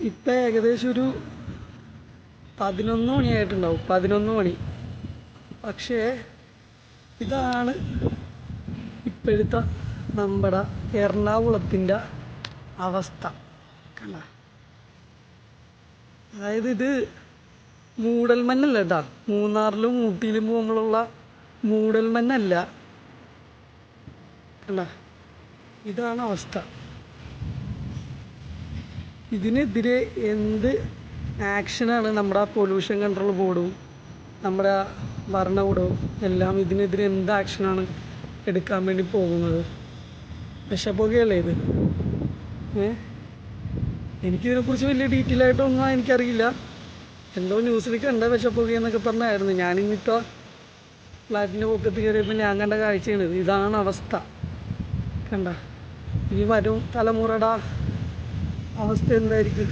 ഇപ്പം ഏകദേശം ഒരു 11 മണിയായിട്ടുണ്ടാവും, 11 മണി. പക്ഷേ ഇതാണ് ഇപ്പോഴത്തെ നമ്മുടെ എറണാകുളത്തിൻ്റെ അവസ്ഥ. കണ്ട, അതായത് ഇത് മൂടൽമഞ്ഞല്ല കേട്ടോ, മൂന്നാറിലും ഊട്ടിയിലും പോകുമ്പോഴുള്ള മൂടൽമഞ്ഞല്ല. കണ്ട, ഇതാണ് അവസ്ഥ. ഇതിനെതിരെ എന്ത് ആക്ഷനാണ് നമ്മുടെ പൊല്യൂഷൻ കൺട്രോൾ ബോർഡും നമ്മുടെ ഭരണകൂടവും എല്ലാം ഇതിനെതിരെ എന്ത് ആക്ഷനാണ് എടുക്കാൻ വേണ്ടി പോകുന്നത്? വിഷപ്പുകയല്ലേ ഇത്? എനിക്കിതിനെക്കുറിച്ച് വലിയ ഡീറ്റെയിൽ ആയിട്ടൊന്നും എനിക്കറിയില്ല. എന്തോ ന്യൂസിൽ കണ്ട വിഷപ്പുകയെന്നൊക്കെ പറഞ്ഞായിരുന്നു. ഞാനിന്നിപ്പോൾ ഫ്ലാറ്റിൻ്റെ പൊക്കത്ത് കയറിയപ്പോൾ ഞാൻ കണ്ട കാഴ്ചയാണ്. ഇതാണ് അവസ്ഥ. കണ്ട, ഇനി വരും തലമുറയുടെ അവസ്ഥ എന്തായിരിക്കും?